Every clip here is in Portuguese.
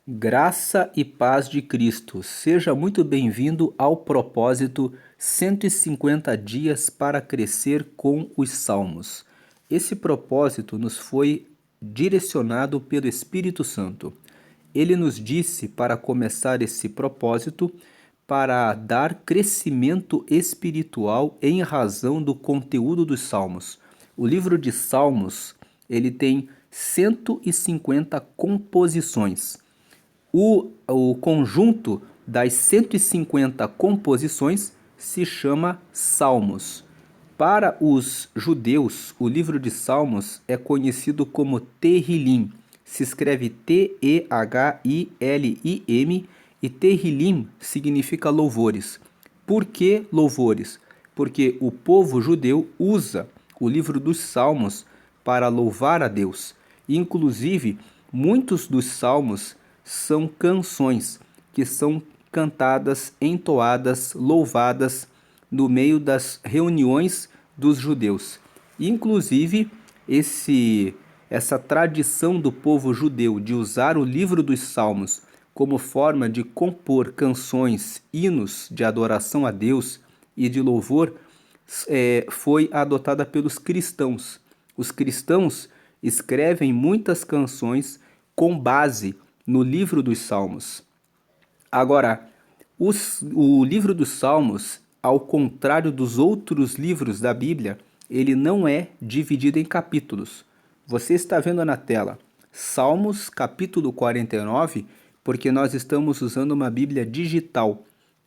Graça e paz de Cristo. Seja muito bem-vindo ao propósito 150 dias para crescer com os Salmos. Esse propósito nos foi direcionado pelo Espírito Santo. Ele nos disse para começar esse propósito para dar crescimento espiritual em razão do conteúdo dos Salmos. O livro de Salmos, ele tem 150 composições. O conjunto das 150 composições se chama Salmos. Para os judeus, o livro de Salmos é conhecido como Tehillim. Se escreve T-E-H-I-L-I-M e Tehillim significa louvores. Por que louvores? Porque o povo judeu usa o livro dos Salmos para louvar a Deus. Inclusive, muitos dos salmos são canções que são cantadas, entoadas, louvadas no meio das reuniões dos judeus. Inclusive, essa tradição do povo judeu de usar o livro dos Salmos como forma de compor canções, hinos de adoração a Deus e de louvor, foi adotada pelos cristãos. Os cristãos escrevem muitas canções com base no livro dos Salmos. Agora, o livro dos Salmos, ao contrário dos outros livros da Bíblia, ele não é dividido em capítulos. Você está vendo na tela Salmos capítulo 49, porque nós estamos usando uma Bíblia digital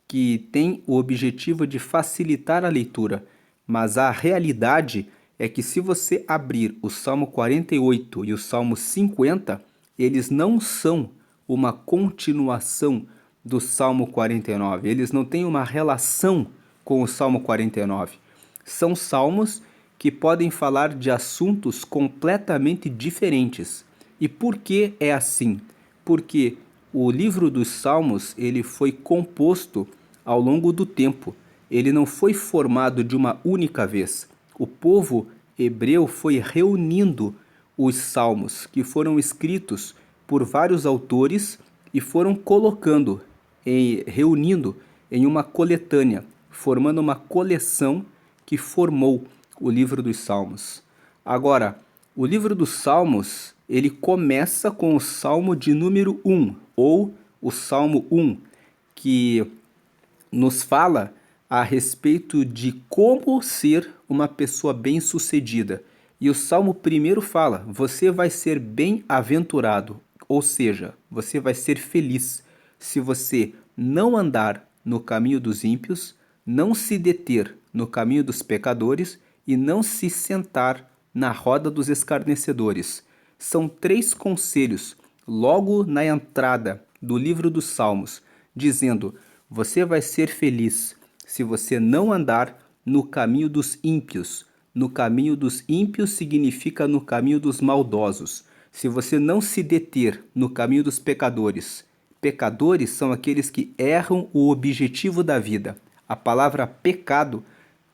que tem o objetivo de facilitar a leitura, mas a realidade é que se você abrir o Salmo 48 e o Salmo 50, eles não são uma continuação do Salmo 49. Eles não têm uma relação com o Salmo 49. São salmos que podem falar de assuntos completamente diferentes. E por que é assim? Porque o livro dos Salmos, ele foi composto ao longo do tempo. Ele não foi formado de uma única vez. O povo hebreu foi reunindo os salmos que foram escritos por vários autores e foram colocando, reunindo em uma coletânea, formando uma coleção que formou o livro dos Salmos. Agora, o livro dos Salmos, ele começa com o Salmo de número 1, ou o Salmo 1, que nos fala a respeito de como ser uma pessoa bem-sucedida. E o Salmo primeiro fala: você vai ser bem-aventurado, ou seja, você vai ser feliz se você não andar no caminho dos ímpios, não se deter no caminho dos pecadores e não se sentar na roda dos escarnecedores. São 3 conselhos logo na entrada do livro dos Salmos, dizendo: você vai ser feliz se você não andar no caminho dos ímpios. No caminho dos ímpios significa no caminho dos maldosos. Se você não se deter no caminho dos pecadores. Pecadores são aqueles que erram o objetivo da vida. A palavra pecado,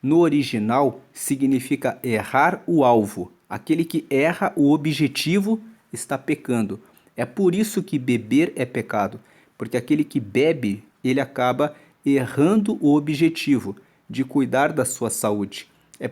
no original, significa errar o alvo. Aquele que erra o objetivo está pecando. É por isso que beber é pecado, porque aquele que bebe, ele acaba errando o objetivo de cuidar da sua saúde. É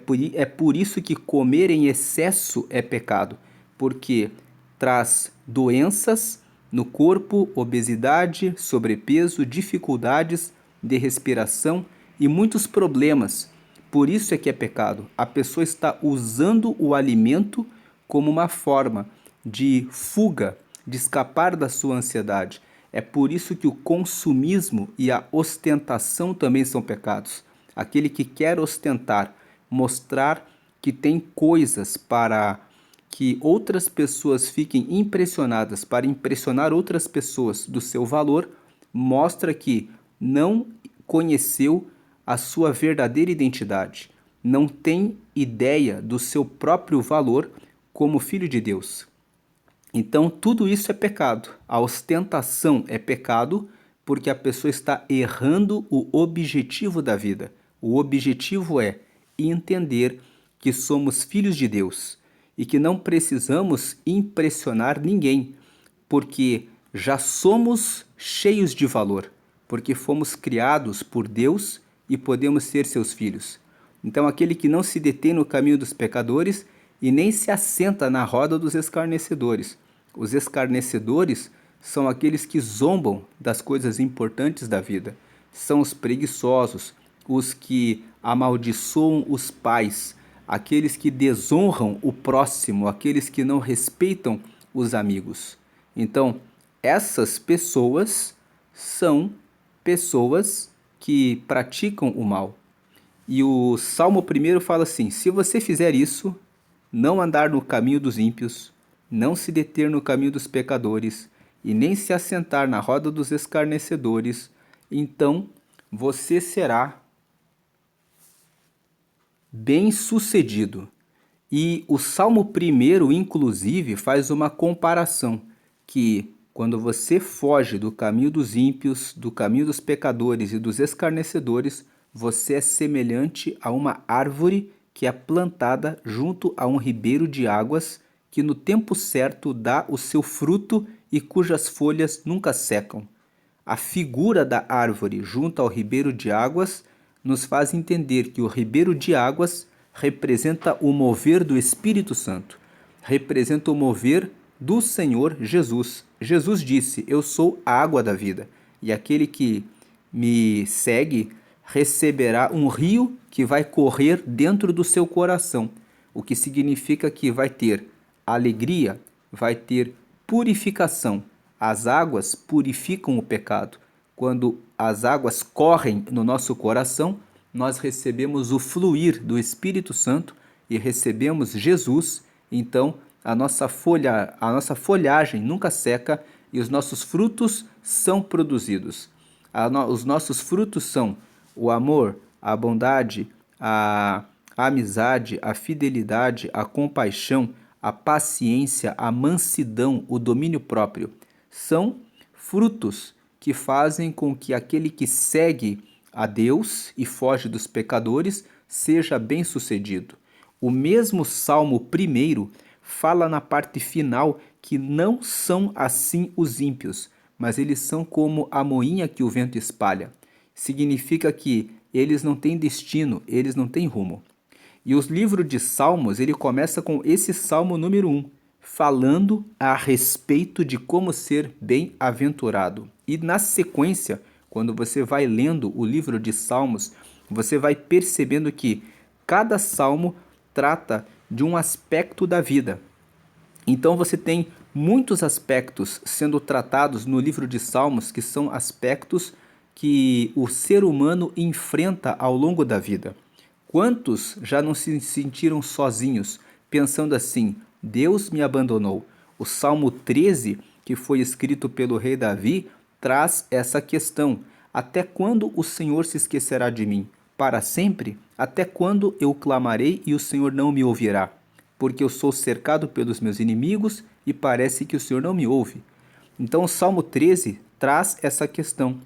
por isso que comer em excesso é pecado, porque traz doenças no corpo, obesidade, sobrepeso, dificuldades de respiração e muitos problemas. Por isso é que é pecado. A pessoa está usando o alimento como uma forma de fuga, de escapar da sua ansiedade. É por isso que o consumismo e a ostentação também são pecados. Aquele que quer ostentar, mostrar que tem coisas para que outras pessoas fiquem impressionadas, para impressionar outras pessoas do seu valor, mostra que não conheceu a sua verdadeira identidade, não tem ideia do seu próprio valor como filho de Deus. Então, tudo isso é pecado. A ostentação é pecado porque a pessoa está errando o objetivo da vida. O objetivo é entender que somos filhos de Deus e que não precisamos impressionar ninguém, porque já somos cheios de valor, porque fomos criados por Deus e podemos ser seus filhos. Então, aquele que não se detém no caminho dos pecadores e nem se assenta na roda dos escarnecedores. Os escarnecedores são aqueles que zombam das coisas importantes da vida. São os preguiçosos, os que amaldiçoam os pais, aqueles que desonram o próximo, aqueles que não respeitam os amigos. Então, essas pessoas são pessoas que praticam o mal. E o Salmo 1 fala assim: se você fizer isso, não andar no caminho dos ímpios, não se deter no caminho dos pecadores, e nem se assentar na roda dos escarnecedores, então você será bem-sucedido. E o Salmo 1, inclusive, faz uma comparação que quando você foge do caminho dos ímpios, do caminho dos pecadores e dos escarnecedores, você é semelhante a uma árvore que é plantada junto a um ribeiro de águas, que no tempo certo dá o seu fruto e cujas folhas nunca secam. A figura da árvore junto ao ribeiro de águas nos faz entender que o ribeiro de águas representa o mover do Espírito Santo, representa o mover do Senhor Jesus. Jesus disse: eu sou a água da vida, e aquele que me segue receberá um rio que vai correr dentro do seu coração, o que significa que vai ter alegria, vai ter purificação. As águas purificam o pecado. Quando as águas correm no nosso coração, nós recebemos o fluir do Espírito Santo e recebemos Jesus. Então, a nossa folhagem nunca seca e os nossos frutos são produzidos. Os nossos frutos são o amor, a bondade, a amizade, a fidelidade, a compaixão, a paciência, a mansidão, o domínio próprio. São frutos que fazem com que aquele que segue a Deus e foge dos pecadores seja bem-sucedido. O mesmo Salmo 1 fala na parte final que não são assim os ímpios, mas eles são como a moinha que o vento espalha. Significa que eles não têm destino, eles não têm rumo. E os livros de Salmos, ele começa com esse Salmo número 1, falando a respeito de como ser bem-aventurado. E na sequência, quando você vai lendo o livro de Salmos, você vai percebendo que cada salmo trata de um aspecto da vida. Então você tem muitos aspectos sendo tratados no livro de Salmos, que são aspectos que o ser humano enfrenta ao longo da vida. Quantos já não se sentiram sozinhos, pensando assim: Deus me abandonou? O Salmo 13, que foi escrito pelo rei Davi, traz essa questão: até quando o Senhor se esquecerá de mim? Para sempre? Até quando eu clamarei e o Senhor não me ouvirá? Porque eu sou cercado pelos meus inimigos e parece que o Senhor não me ouve. Então o Salmo 13 traz essa questão.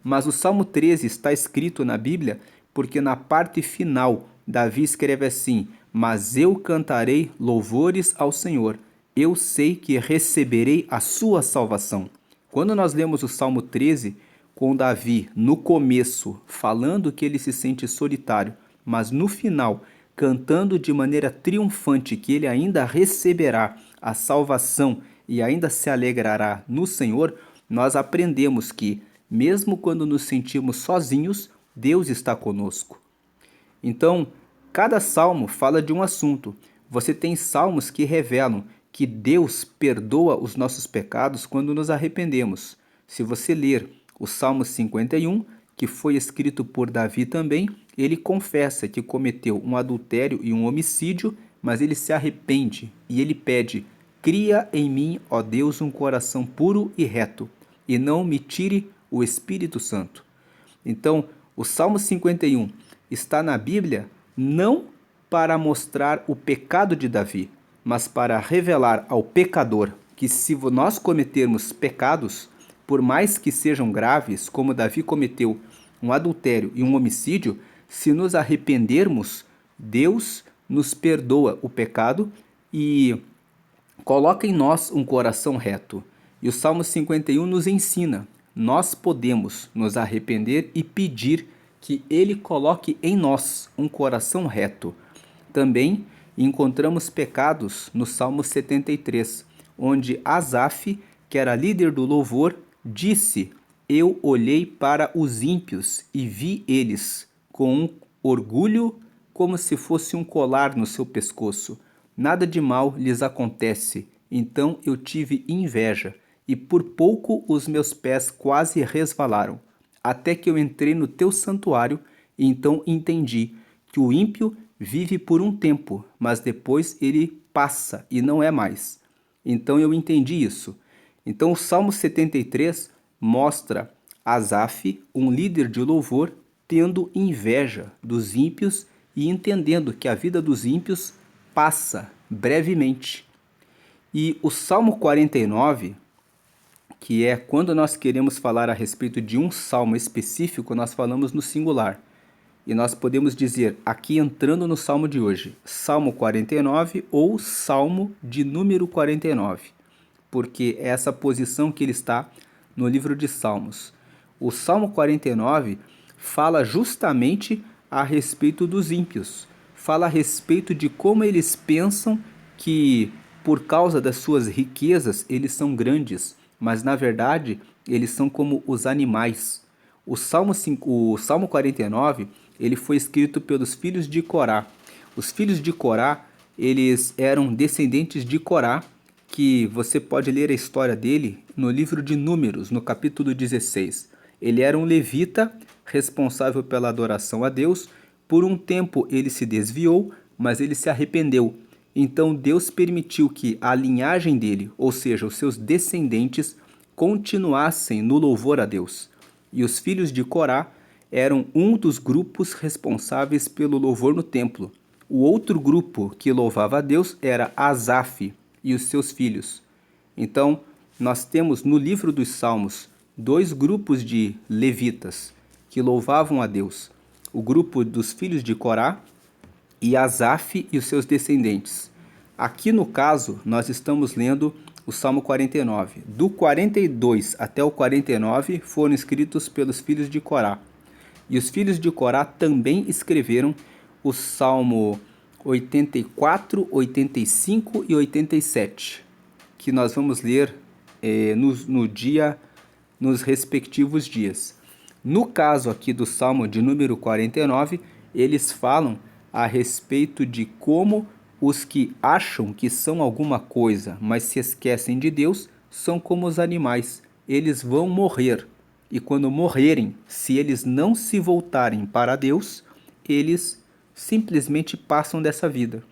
Mas o Salmo 13 está escrito na Bíblia porque na parte final Davi escreve assim: mas eu cantarei louvores ao Senhor, eu sei que receberei a sua salvação. Quando nós lemos o Salmo 13, com Davi no começo falando que ele se sente solitário, mas no final cantando de maneira triunfante que ele ainda receberá a salvação e ainda se alegrará no Senhor, nós aprendemos que, mesmo quando nos sentimos sozinhos, Deus está conosco. Então, cada salmo fala de um assunto. Você tem salmos que revelam que Deus perdoa os nossos pecados quando nos arrependemos. Se você ler o Salmo 51, que foi escrito por Davi também, ele confessa que cometeu um adultério e um homicídio, mas ele se arrepende e ele pede: cria em mim, ó Deus, um coração puro e reto, e não me tire o Espírito Santo. Então, o Salmo 51 está na Bíblia não para mostrar o pecado de Davi, mas para revelar ao pecador que se nós cometermos pecados, por mais que sejam graves, como Davi cometeu um adultério e um homicídio, se nos arrependermos, Deus nos perdoa o pecado e coloca em nós um coração reto. E o Salmo 51 nos ensina: nós podemos nos arrepender e pedir que Ele coloque em nós um coração reto. Também encontramos pecados no Salmo 73, onde Asaf, que era líder do louvor, disse: eu olhei para os ímpios e vi eles com um orgulho como se fosse um colar no seu pescoço. Nada de mal lhes acontece. Então eu tive inveja, e por pouco os meus pés quase resvalaram, até que eu entrei no teu santuário, e então entendi que o ímpio vive por um tempo, mas depois ele passa e não é mais. Então eu entendi isso. Então o Salmo 73 mostra Asaf, um líder de louvor, tendo inveja dos ímpios e entendendo que a vida dos ímpios passa brevemente. E o Salmo 49, que é quando nós queremos falar a respeito de um salmo específico, nós falamos no singular. E nós podemos dizer, aqui entrando no salmo de hoje, Salmo 49 ou Salmo de número 49, porque é essa posição que ele está no livro de Salmos. O Salmo 49 fala justamente a respeito dos ímpios, fala a respeito de como eles pensam que, por causa das suas riquezas, eles são grandes, mas na verdade eles são como os animais. O Salmo 49, ele foi escrito pelos filhos de Corá. Os filhos de Corá, eles eram descendentes de Corá, que você pode ler a história dele no livro de Números, no capítulo 16. Ele era um levita responsável pela adoração a Deus. Por um tempo ele se desviou, mas ele se arrependeu. Então Deus permitiu que a linhagem dele, ou seja, os seus descendentes, continuassem no louvor a Deus. E os filhos de Corá eram um dos grupos responsáveis pelo louvor no templo. O outro grupo que louvava a Deus era Asaf e os seus filhos. Então, nós temos no livro dos Salmos dois grupos de levitas que louvavam a Deus. O grupo dos filhos de Corá e Asaf e os seus descendentes. Aqui no caso, nós estamos lendo o Salmo 49. Do 42 até o 49 foram escritos pelos filhos de Corá. E os filhos de Corá também escreveram o Salmo 84, 85 e 87, que nós vamos ler nos respectivos dias. No caso aqui do Salmo de número 49, eles falam a respeito de como os que acham que são alguma coisa, mas se esquecem de Deus, são como os animais. Eles vão morrer. E quando morrerem, se eles não se voltarem para Deus, eles simplesmente passam dessa vida.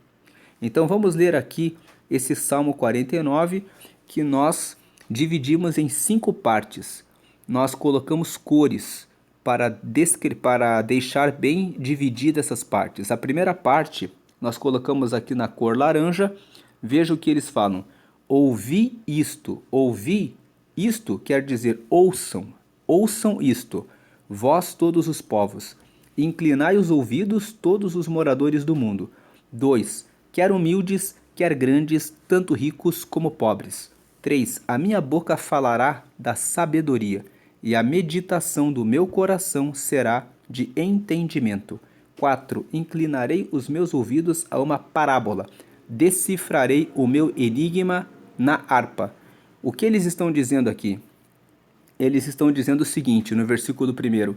Então vamos ler aqui esse Salmo 49, que nós dividimos em 5 partes. Nós colocamos cores para deixar bem divididas essas partes. A primeira parte nós colocamos aqui na cor laranja. Veja o que eles falam. Ouvi isto. Ouvi isto quer dizer ouçam. Ouçam isto, vós todos os povos. Inclinai os ouvidos, todos os moradores do mundo. 2. Quer humildes, quer grandes, tanto ricos como pobres. 3. A minha boca falará da sabedoria, e a meditação do meu coração será de entendimento. 4. Inclinarei os meus ouvidos a uma parábola. Decifrarei o meu enigma na harpa. O que eles estão dizendo aqui? Eles estão dizendo o seguinte, no versículo 1.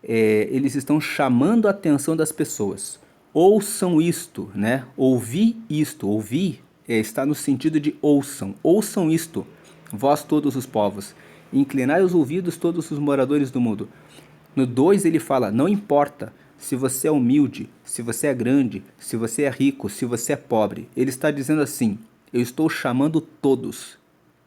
Eles estão chamando a atenção das pessoas. Ouçam isto, né? Ouvir isto. Ouvir está no sentido de ouçam. Ouçam isto, vós todos os povos. Inclinai os ouvidos, todos os moradores do mundo. No 2 ele fala, não importa se você é humilde, se você é grande, se você é rico, se você é pobre. Ele está dizendo assim, eu estou chamando todos.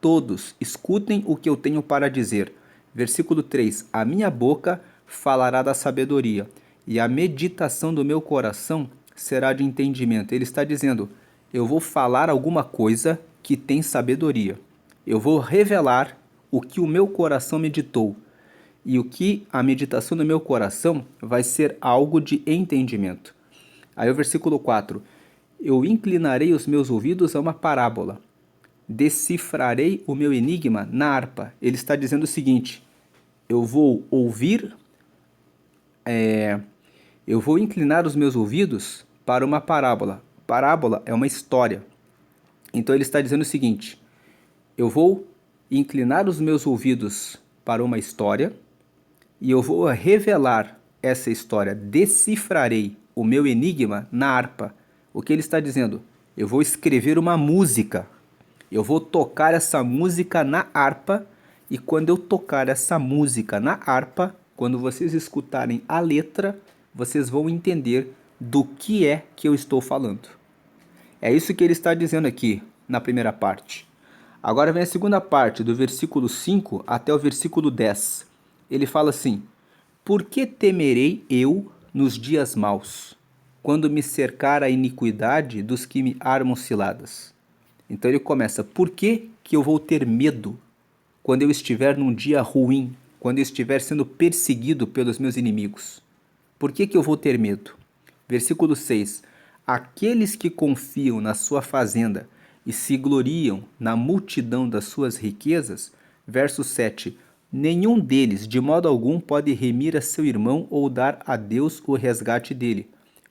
Todos, escutem o que eu tenho para dizer. Versículo 3, a minha boca falará da sabedoria, e a meditação do meu coração será de entendimento. Ele está dizendo, eu vou falar alguma coisa que tem sabedoria. Eu vou revelar o que o meu coração meditou. E o que a meditação do meu coração vai ser algo de entendimento. Aí o versículo 4, eu inclinarei os meus ouvidos a uma parábola. decifrarei o meu enigma na harpa. Ele está dizendo o seguinte: eu vou ouvir, eu vou inclinar os meus ouvidos para uma parábola. Parábola é uma história. Então ele está dizendo o seguinte: eu vou inclinar os meus ouvidos para uma história e eu vou revelar essa história, decifrarei o meu enigma na harpa. O que ele está dizendo? Eu vou escrever uma música, eu vou tocar essa música na harpa, e quando eu tocar essa música na harpa, quando vocês escutarem a letra, vocês vão entender do que é que eu estou falando. É isso que ele está dizendo aqui na primeira parte. Agora vem a segunda parte, do versículo 5 até o versículo 10. Ele fala assim: por que temerei eu nos dias maus, quando me cercar a iniquidade dos que me armam ciladas? Então ele começa: por que eu vou ter medo quando eu estiver num dia ruim, quando eu estiver sendo perseguido pelos meus inimigos? Por que eu vou ter medo? Versículo 6: aqueles que confiam na sua fazenda e se gloriam na multidão das suas riquezas. Verso 7: nenhum deles de modo algum pode remir a seu irmão ou dar a Deus o resgate dele.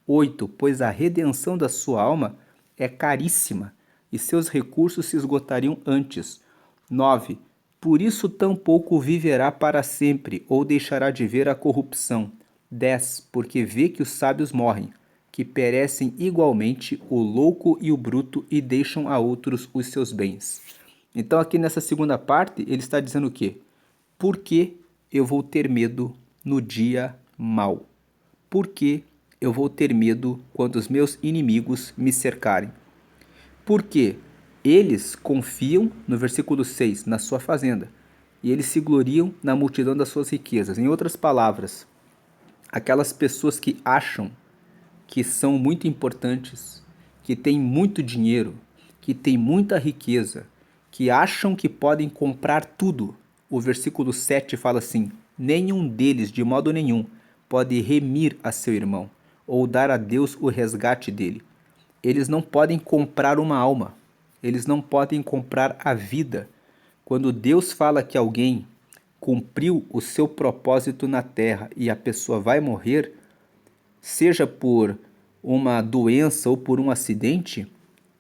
8: pois a redenção da sua alma é caríssima e seus recursos se esgotariam antes. 9: por isso tampouco viverá para sempre ou deixará de ver a corrupção. 10: porque vê que os sábios morrem, que perecem igualmente o louco e o bruto e deixam a outros os seus bens. Então aqui nessa segunda parte ele está dizendo o quê? Por que eu vou ter medo no dia mau? Por que eu vou ter medo quando os meus inimigos me cercarem? Porque eles confiam, no versículo 6, na sua fazenda, e eles se gloriam na multidão das suas riquezas. Em outras palavras, aquelas pessoas que acham que são muito importantes, que têm muito dinheiro, que têm muita riqueza, que acham que podem comprar tudo. O versículo 7 fala assim: nenhum deles, de modo nenhum, pode remir a seu irmão, ou dar a Deus o resgate dele. Eles não podem comprar uma alma, eles não podem comprar a vida. Quando Deus fala que alguém cumpriu o seu propósito na terra e a pessoa vai morrer, seja por uma doença ou por um acidente,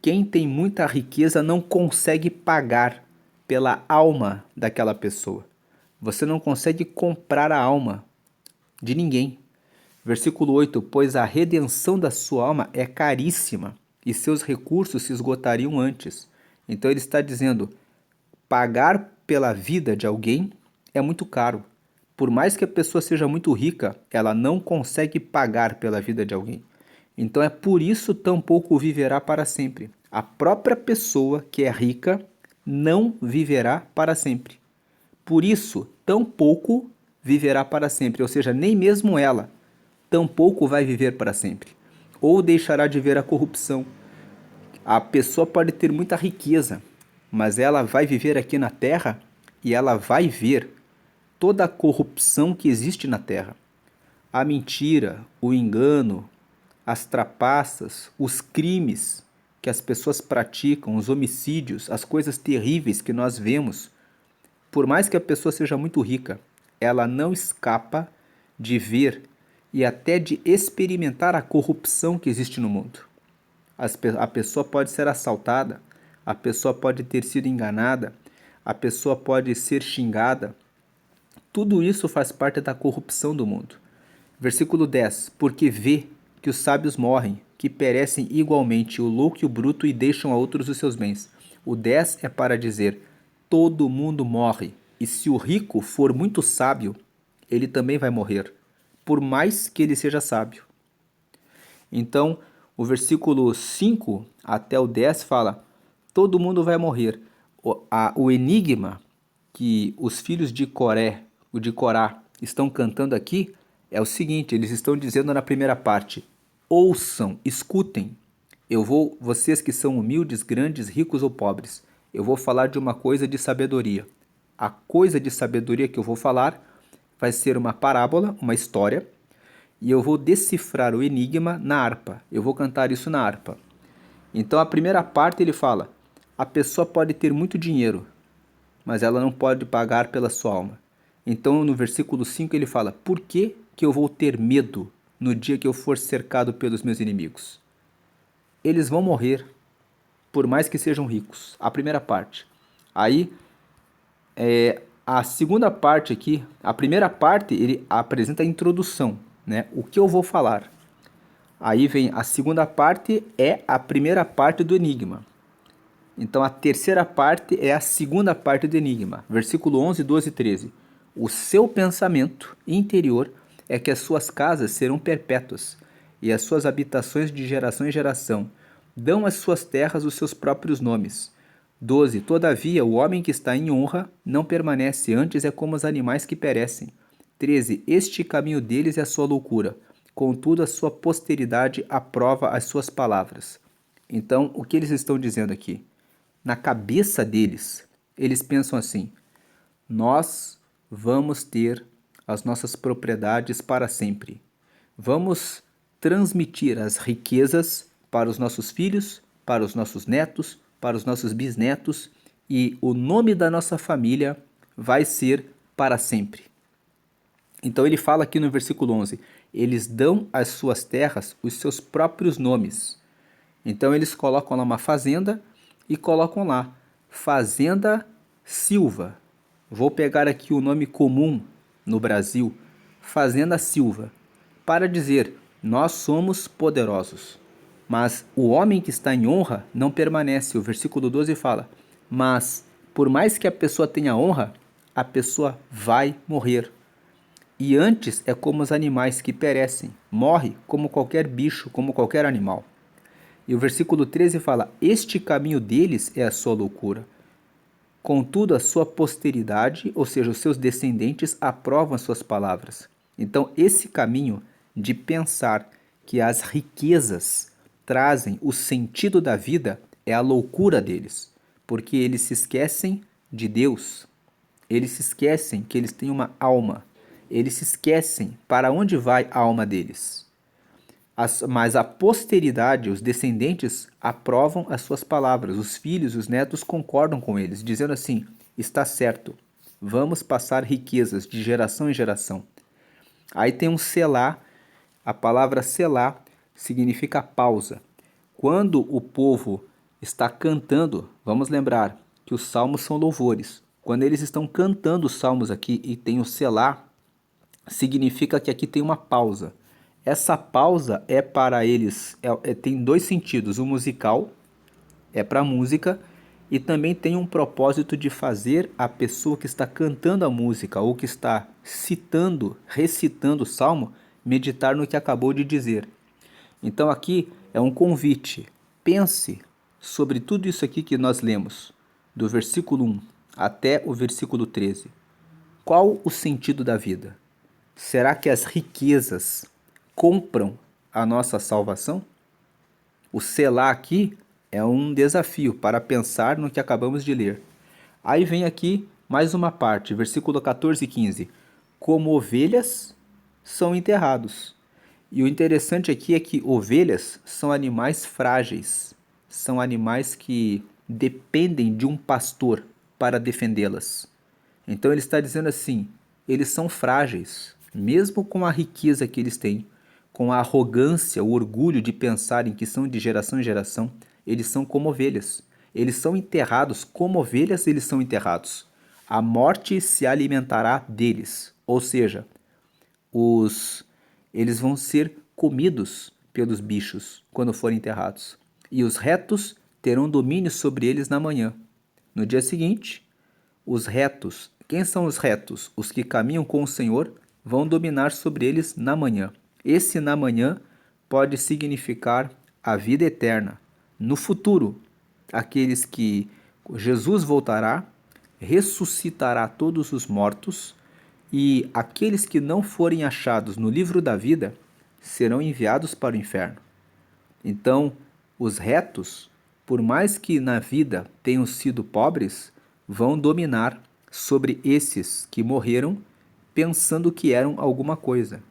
quem tem muita riqueza não consegue pagar pela alma daquela pessoa. Você não consegue comprar a alma de ninguém. Versículo 8: pois a redenção da sua alma é caríssima e seus recursos se esgotariam antes. Então ele está dizendo: pagar pela vida de alguém é muito caro. Por mais que a pessoa seja muito rica, ela não consegue pagar pela vida de alguém. Então é por isso tampouco viverá para sempre. A própria pessoa que é rica não viverá para sempre. Por isso tampouco viverá para sempre, ou seja, nem mesmo ela tampouco vai viver para sempre. Ou deixará de ver a corrupção. A pessoa pode ter muita riqueza, mas ela vai viver aqui na terra e ela vai ver toda a corrupção que existe na terra. A mentira, o engano, as trapaças, os crimes que as pessoas praticam, os homicídios, as coisas terríveis que nós vemos. Por mais que a pessoa seja muito rica, ela não escapa de ver e até de experimentar a corrupção que existe no mundo. A pessoa pode ser assaltada, a pessoa pode ter sido enganada, a pessoa pode ser xingada. Tudo isso faz parte da corrupção do mundo. Versículo 10: porque vê que os sábios morrem, que perecem igualmente o louco e o bruto e deixam a outros os seus bens. O 10 é para dizer: todo mundo morre, e se o rico for muito sábio, ele também vai morrer, por mais que ele seja sábio. Então, o versículo 5 até o 10 fala: todo mundo vai morrer. O enigma que os filhos de Corá estão cantando aqui é o seguinte: eles estão dizendo na primeira parte: ouçam, escutem. Vocês que são humildes, grandes, ricos ou pobres, eu vou falar de uma coisa de sabedoria. A coisa de sabedoria que eu vou falar vai ser uma parábola, uma história, e eu vou decifrar o enigma na harpa. Eu vou cantar isso na harpa. Então a primeira parte ele fala: A pessoa pode ter muito dinheiro, mas ela não pode pagar pela sua alma. Então, no versículo 5 ele fala: por que eu vou ter medo no dia que eu for cercado pelos meus inimigos? Eles vão morrer, por mais que sejam ricos. A primeira parte. Aí, a segunda parte aqui, a primeira parte, ele apresenta a introdução, né? O que eu vou falar. Aí vem a segunda parte, é a primeira parte do enigma. Então a terceira parte é a segunda parte do enigma. Versículo 11, 12 e 13. O seu pensamento interior é que as suas casas serão perpétuas e as suas habitações de geração em geração. Dão às suas terras os seus próprios nomes. 12. Todavia, o homem que está em honra não permanece, antes é como os animais que perecem. 13. Este caminho deles é a sua loucura. Contudo, a sua posteridade aprova as suas palavras. Então, o que eles estão dizendo aqui? Na cabeça deles, eles pensam assim: nós vamos ter as nossas propriedades para sempre. Vamos transmitir as riquezas para os nossos filhos, para os nossos netos, para os nossos bisnetos, e o nome da nossa família vai ser para sempre. Então ele fala aqui no versículo 11: eles dão às suas terras os seus próprios nomes. Então eles colocam lá uma fazenda e colocam lá Fazenda Silva. Vou pegar aqui o nome comum no Brasil, Fazenda Silva, para dizer: nós somos poderosos. Mas o homem que está em honra não permanece. O versículo 12 fala: mas por mais que a pessoa tenha honra, a pessoa vai morrer. E antes é como os animais que perecem, morre como qualquer bicho, como qualquer animal. E o versículo 13 fala: este caminho deles é a sua loucura. Contudo, a sua posteridade, ou seja, os seus descendentes, aprovam as suas palavras. Então, esse caminho de pensar que as riquezas trazem o sentido da vida é a loucura deles, porque eles se esquecem de Deus, eles se esquecem que eles têm uma alma, eles se esquecem para onde vai a alma deles. Mas a posteridade, os descendentes, aprovam as suas palavras. Os filhos, os netos concordam com eles, dizendo assim: está certo, vamos passar riquezas de geração em geração. Aí tem um selá. A palavra selá significa pausa. Quando o povo está cantando, vamos lembrar que os salmos são louvores. Quando eles estão cantando os salmos aqui e tem o selá, significa que aqui tem uma pausa. Essa pausa é para eles, tem dois sentidos. O musical é para a música e também tem um propósito de fazer a pessoa que está cantando a música ou que está citando, recitando o salmo, meditar no que acabou de dizer. Então aqui é um convite. Pense sobre tudo isso aqui que nós lemos, do versículo 1 até o versículo 13. Qual o sentido da vida? Será que as riquezas compram a nossa salvação? O selá aqui é um desafio para pensar no que acabamos de ler. Aí vem aqui mais uma parte, versículo 14 e 15. Como ovelhas são enterrados. E o interessante aqui é que ovelhas são animais frágeis, são animais que dependem de um pastor para defendê-las. Então ele está dizendo assim: eles são frágeis, mesmo com a riqueza que eles têm, com a arrogância, o orgulho de pensarem que são de geração em geração, eles são como ovelhas. Eles são enterrados como ovelhas, eles são enterrados. A morte se alimentará deles, ou seja, eles vão ser comidos pelos bichos quando forem enterrados. E os retos terão domínio sobre eles na manhã. No dia seguinte, os retos, quem são os retos? Os que caminham com o Senhor vão dominar sobre eles na manhã. Esse na manhã pode significar a vida eterna. No futuro, aqueles que Jesus voltará, ressuscitará todos os mortos, e aqueles que não forem achados no livro da vida serão enviados para o inferno. Então, os retos, por mais que na vida tenham sido pobres, vão dominar sobre esses que morreram pensando que eram alguma coisa.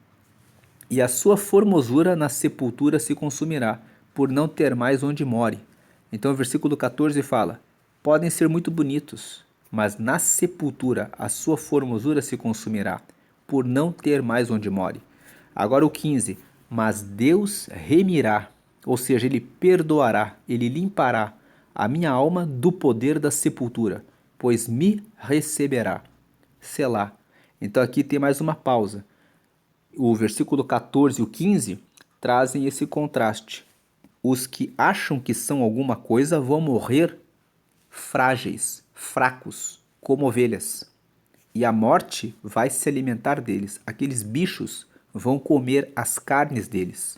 E a sua formosura na sepultura se consumirá, por não ter mais onde more. Então o versículo 14 fala: podem ser muito bonitos, mas na sepultura a sua formosura se consumirá, por não ter mais onde more. Agora o 15. Mas Deus remirá, ou seja, Ele perdoará, Ele limpará a minha alma do poder da sepultura, pois me receberá. Selá. Então aqui tem mais uma pausa. O versículo 14 e o 15 trazem esse contraste. Os que acham que são alguma coisa vão morrer frágeis, fracos, como ovelhas. E a morte vai se alimentar deles. Aqueles bichos vão comer as carnes deles.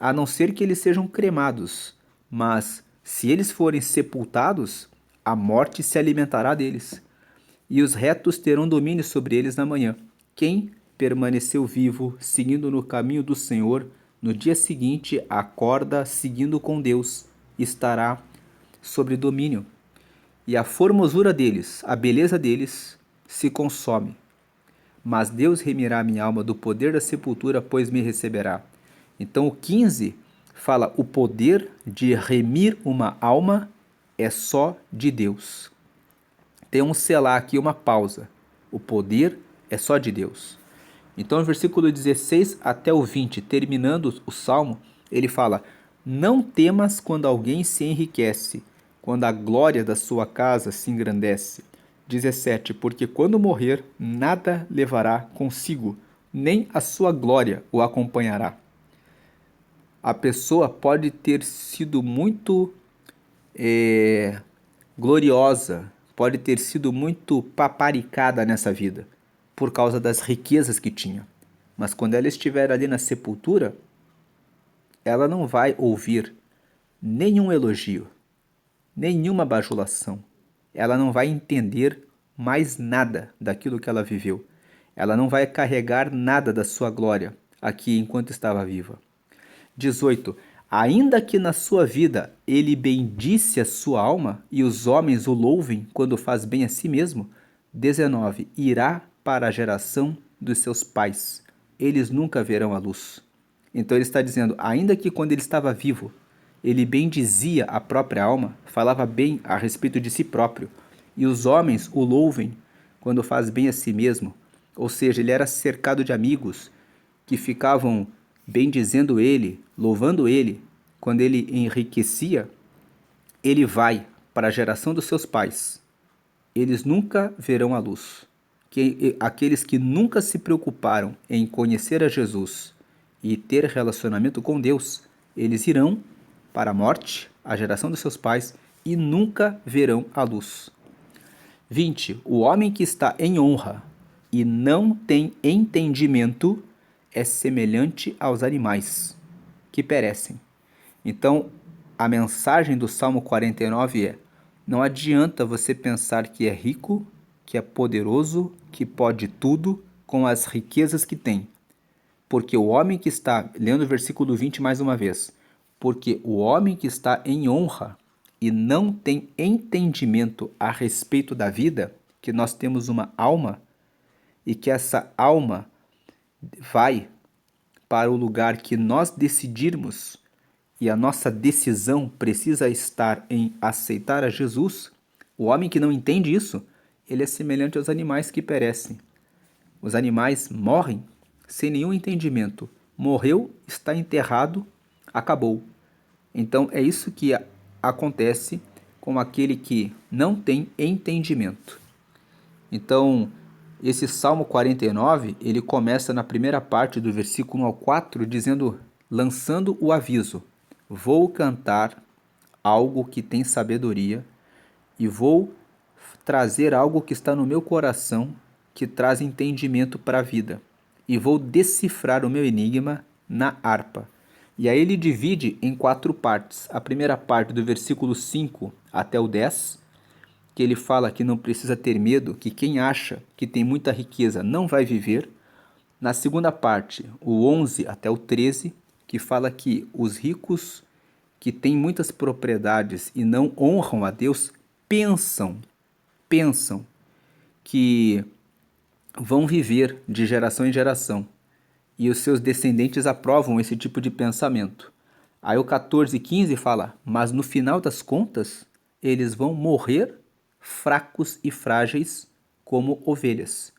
A não ser que eles sejam cremados. Mas se eles forem sepultados, a morte se alimentará deles. E os retos terão domínio sobre eles na manhã. Quem permaneceu vivo, seguindo no caminho do Senhor, no dia seguinte acorda seguindo com Deus, estará sobre domínio. E a formosura deles, a beleza deles, se consome. Mas Deus remirá minha alma do poder da sepultura, pois me receberá. Então o 15 fala, o poder de remir uma alma é só de Deus. Tem um selar aqui, uma pausa. O poder é só de Deus. Então, no versículo 16 até o 20, terminando o salmo, ele fala: não temas quando alguém se enriquece, quando a glória da sua casa se engrandece. 17, porque quando morrer, nada levará consigo, nem a sua glória o acompanhará. A pessoa pode ter sido muito gloriosa, pode ter sido muito paparicada nessa vida, por causa das riquezas que tinha. Mas quando ela estiver ali na sepultura, ela não vai ouvir nenhum elogio, nenhuma bajulação. Ela não vai entender mais nada daquilo que ela viveu. Ela não vai carregar nada da sua glória aqui enquanto estava viva. 18. Ainda que na sua vida ele bendisse a sua alma e os homens o louvem quando faz bem a si mesmo. 19. Irá para a geração dos seus pais. Eles nunca verão a luz. Então ele está dizendo, ainda que quando ele estava vivo, ele bendizia a própria alma, falava bem a respeito de si próprio, e os homens o louvem quando faz bem a si mesmo, ou seja, ele era cercado de amigos que ficavam bendizendo ele, louvando ele, quando ele enriquecia, ele vai para a geração dos seus pais. Eles nunca verão a luz. Aqueles que nunca se preocuparam em conhecer a Jesus e ter relacionamento com Deus, eles irão para a morte, a geração dos seus pais, e nunca verão a luz. 20. O homem que está em honra e não tem entendimento é semelhante aos animais que perecem. Então, a mensagem do Salmo 49 é: não adianta você pensar que é rico, que é poderoso, que pode tudo com as riquezas que tem. Porque o homem que está, lendo o versículo 20 mais uma vez, porque o homem que está em honra e não tem entendimento a respeito da vida, que nós temos uma alma e que essa alma vai para o lugar que nós decidirmos e a nossa decisão precisa estar em aceitar a Jesus, o homem que não entende isso, ele é semelhante aos animais que perecem. Os animais morrem sem nenhum entendimento. Morreu, está enterrado, acabou. Então é isso que acontece com aquele que não tem entendimento. Então, esse Salmo 49, ele começa na primeira parte do versículo 1 ao 4, dizendo, lançando o aviso: vou cantar algo que tem sabedoria e vou trazer algo que está no meu coração, que traz entendimento para a vida. E vou decifrar o meu enigma na harpa. E aí ele divide em 4 partes. A primeira parte do versículo 5 até o 10, que ele fala que não precisa ter medo, que quem acha que tem muita riqueza não vai viver. Na segunda parte, o 11 até o 13, que fala que os ricos que têm muitas propriedades e não honram a Deus, pensam que vão viver de geração em geração. E os seus descendentes aprovam esse tipo de pensamento. Aí o 14 e 15 fala, mas no final das contas, eles vão morrer fracos e frágeis como ovelhas.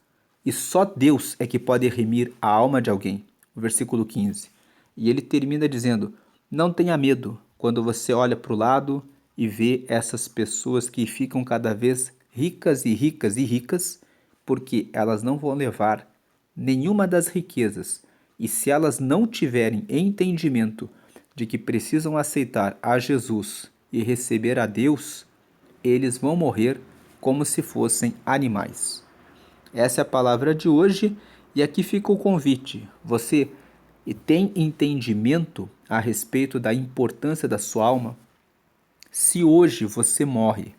E só Deus é que pode remir a alma de alguém. O versículo 15. E ele termina dizendo: não tenha medo quando você olha para o lado e vê essas pessoas que ficam cada vez ricas e ricas e ricas, porque elas não vão levar nenhuma das riquezas. E se elas não tiverem entendimento de que precisam aceitar a Jesus e receber a Deus, eles vão morrer como se fossem animais. Essa é a palavra de hoje e aqui fica o convite. Você tem entendimento a respeito da importância da sua alma? Se hoje você morre,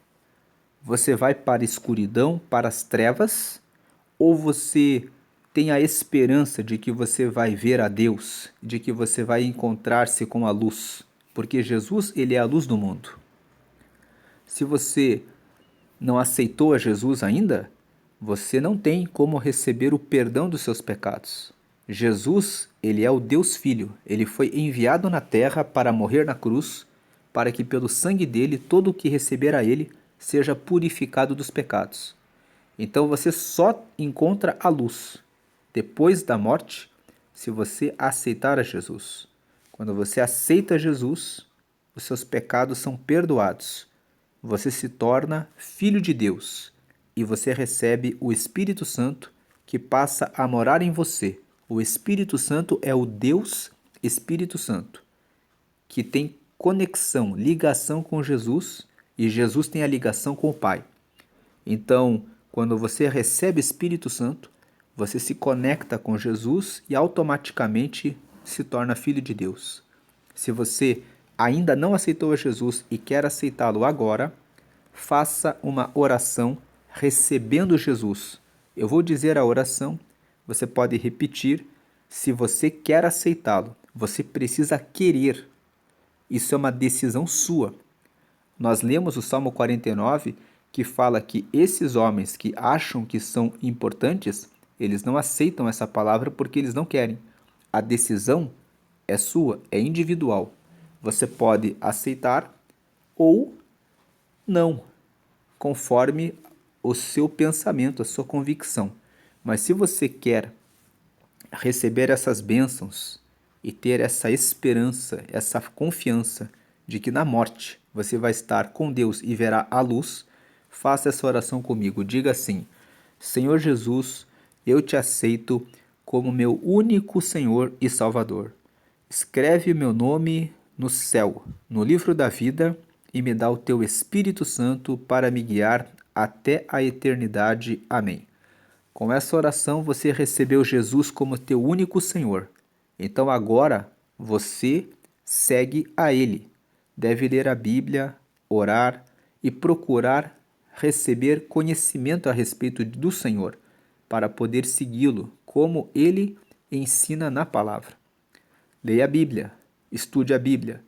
você vai para a escuridão, para as trevas, ou você tem a esperança de que você vai ver a Deus, de que você vai encontrar-se com a luz? Porque Jesus, ele é a luz do mundo. Se você não aceitou a Jesus ainda, você não tem como receber o perdão dos seus pecados. Jesus, ele é o Deus Filho. Ele foi enviado na terra para morrer na cruz, para que pelo sangue dele todo o que receber a ele seja purificado dos pecados. Então você só encontra a luz depois da morte se você aceitar a Jesus. Quando você aceita Jesus, os seus pecados são perdoados. Você se torna filho de Deus e você recebe o Espírito Santo que passa a morar em você. O Espírito Santo é o Deus Espírito Santo, que tem conexão, ligação com Jesus, e Jesus tem a ligação com o Pai. Então, quando você recebe o Espírito Santo, você se conecta com Jesus e automaticamente se torna filho de Deus. Se você ainda não aceitou a Jesus e quer aceitá-lo agora, faça uma oração recebendo Jesus. Eu vou dizer a oração, você pode repetir. Se você quer aceitá-lo, você precisa querer. Isso é uma decisão sua. Nós lemos o Salmo 49, que fala que esses homens que acham que são importantes, eles não aceitam essa palavra porque eles não querem. A decisão é sua, é individual. Você pode aceitar ou não, conforme o seu pensamento, a sua convicção. Mas se você quer receber essas bênçãos e ter essa esperança, essa confiança de que na morte você vai estar com Deus e verá a luz, faça essa oração comigo. Diga assim: Senhor Jesus, eu te aceito como meu único Senhor e Salvador. Escreve o meu nome no céu, no livro da vida, e me dá o teu Espírito Santo para me guiar até a eternidade. Amém. Com essa oração você recebeu Jesus como teu único Senhor. Então agora você segue a Ele. Deve ler a Bíblia, orar e procurar receber conhecimento a respeito do Senhor, para poder segui-lo como Ele ensina na palavra. Leia a Bíblia, estude a Bíblia,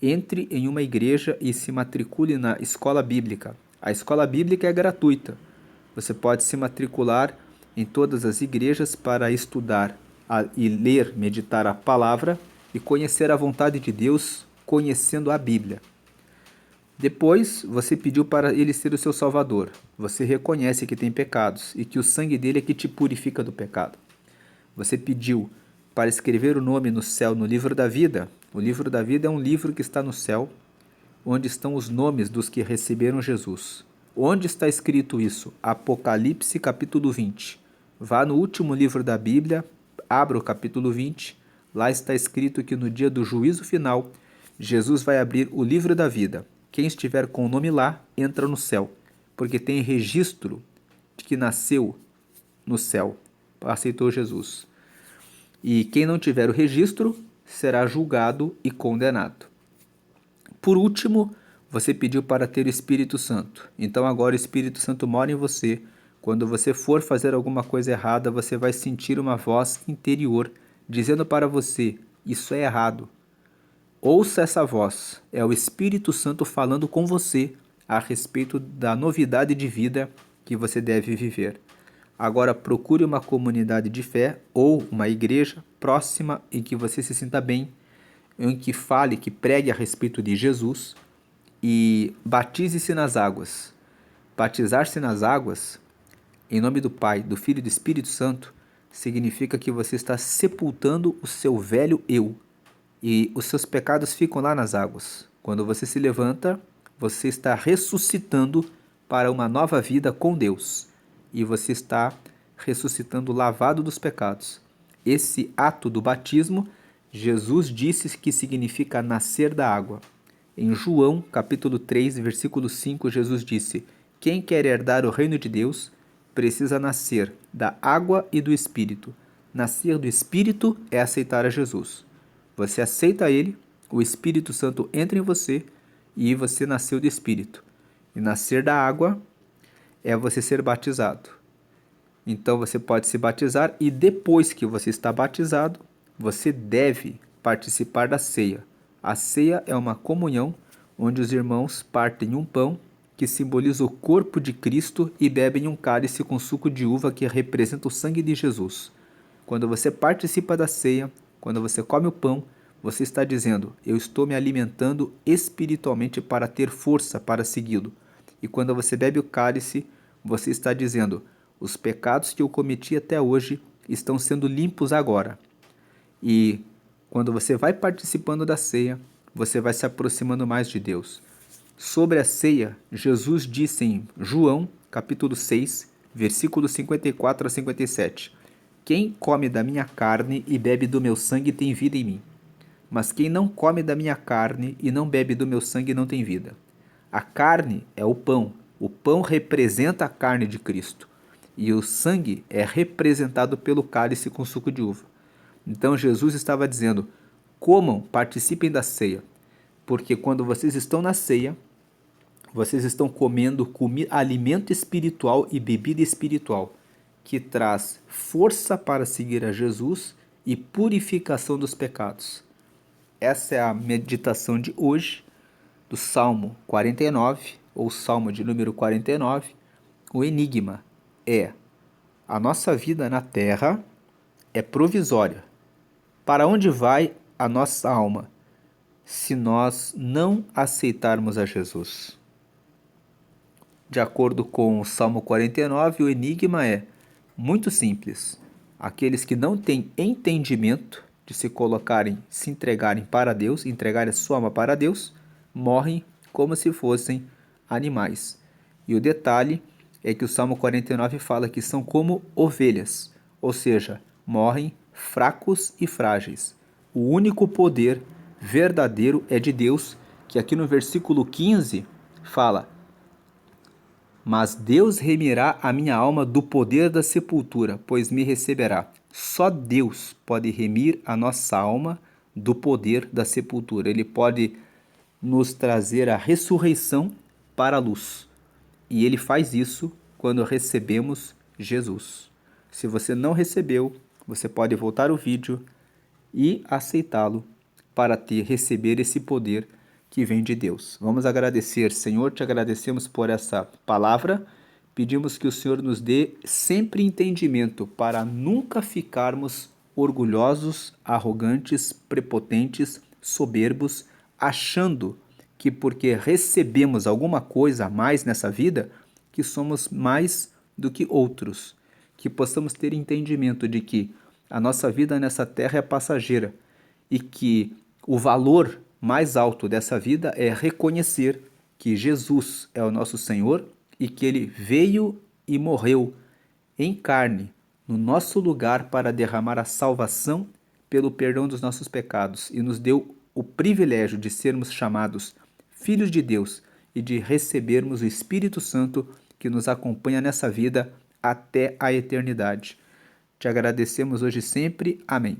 entre em uma igreja e se matricule na escola bíblica. A escola bíblica é gratuita. Você pode se matricular em todas as igrejas para estudar e ler, meditar a palavra e conhecer a vontade de Deus, conhecendo a Bíblia. Depois, você pediu para ele ser o seu Salvador. Você reconhece que tem pecados e que o sangue dele é que te purifica do pecado. Você pediu para escrever o nome no céu, no livro da vida. O livro da vida é um livro que está no céu, onde estão os nomes dos que receberam Jesus. Onde está escrito isso? Apocalipse capítulo 20. Vá no último livro da Bíblia, abra o capítulo 20. Lá está escrito que no dia do juízo final, Jesus vai abrir o livro da vida. Quem estiver com o nome lá, entra no céu, porque tem registro de que nasceu no céu, aceitou Jesus. E quem não tiver o registro será julgado e condenado. Por último, você pediu para ter o Espírito Santo. Então agora o Espírito Santo mora em você. Quando você for fazer alguma coisa errada, você vai sentir uma voz interior dizendo para você: isso é errado. Ouça essa voz. É o Espírito Santo falando com você a respeito da novidade de vida que você deve viver. Agora procure uma comunidade de fé ou uma igreja próxima em que você se sinta bem, em que fale, que pregue a respeito de Jesus, e batize-se nas águas. Batizar-se nas águas, em nome do Pai, do Filho e do Espírito Santo, significa que você está sepultando o seu velho eu e os seus pecados ficam lá nas águas. Quando você se levanta, você está ressuscitando para uma nova vida com Deus e você está ressuscitando lavado dos pecados. Esse ato do batismo, Jesus disse que significa nascer da água. Em João, capítulo 3, versículo 5, Jesus disse: quem quer herdar o reino de Deus precisa nascer da água e do Espírito. Nascer do Espírito é aceitar a Jesus. Você aceita Ele, o Espírito Santo entra em você e você nasceu do Espírito. E nascer da água é você ser batizado. Então você pode se batizar e depois que você está batizado, você deve participar da ceia. A ceia é uma comunhão onde os irmãos partem um pão que simboliza o corpo de Cristo e bebem um cálice com suco de uva que representa o sangue de Jesus. Quando você participa da ceia, quando você come o pão, você está dizendo: eu estou me alimentando espiritualmente para ter força para segui-lo. E quando você bebe o cálice, você está dizendo: os pecados que eu cometi até hoje estão sendo limpos agora. E quando você vai participando da ceia, você vai se aproximando mais de Deus. Sobre a ceia, Jesus disse em João, capítulo 6, versículos 54 a 57: quem come da minha carne e bebe do meu sangue tem vida em mim. Mas quem não come da minha carne e não bebe do meu sangue não tem vida. A carne é o pão. O pão representa a carne de Cristo. E o sangue é representado pelo cálice com suco de uva. Então Jesus estava dizendo: comam, participem da ceia. Porque quando vocês estão na ceia, vocês estão comendo alimento espiritual e bebida espiritual, que traz força para seguir a Jesus e purificação dos pecados. Essa é a meditação de hoje, do Salmo 49, ou Salmo de número 49. O enigma é: a nossa vida na terra é provisória. Para onde vai a nossa alma se nós não aceitarmos a Jesus? De acordo com o Salmo 49, o enigma é muito simples. Aqueles que não têm entendimento de se colocarem, se entregarem para Deus, entregarem a sua alma para Deus, morrem como se fossem animais. E o detalhe é que o Salmo 49 fala que são como ovelhas, ou seja, morrem fracos e frágeis. O único poder verdadeiro é de Deus, que aqui no versículo 15 fala: mas Deus remirá a minha alma do poder da sepultura, pois me receberá. Só Deus pode remir a nossa alma do poder da sepultura. Ele pode nos trazer a ressurreição para a luz. E Ele faz isso quando recebemos Jesus. Se você não recebeu, você pode voltar o vídeo e aceitá-lo para receber esse poder que vem de Deus. Vamos agradecer, Senhor, te agradecemos por essa palavra. Pedimos que o Senhor nos dê sempre entendimento para nunca ficarmos orgulhosos, arrogantes, prepotentes, soberbos, achando que porque recebemos alguma coisa a mais nessa vida, que somos mais do que outros. Que possamos ter entendimento de que a nossa vida nessa terra é passageira e que o valor mais alto dessa vida é reconhecer que Jesus é o nosso Senhor e que Ele veio e morreu em carne no nosso lugar para derramar a salvação pelo perdão dos nossos pecados e nos deu o privilégio de sermos chamados filhos de Deus e de recebermos o Espírito Santo que nos acompanha nessa vida até a eternidade. Te agradecemos hoje e sempre. Amém.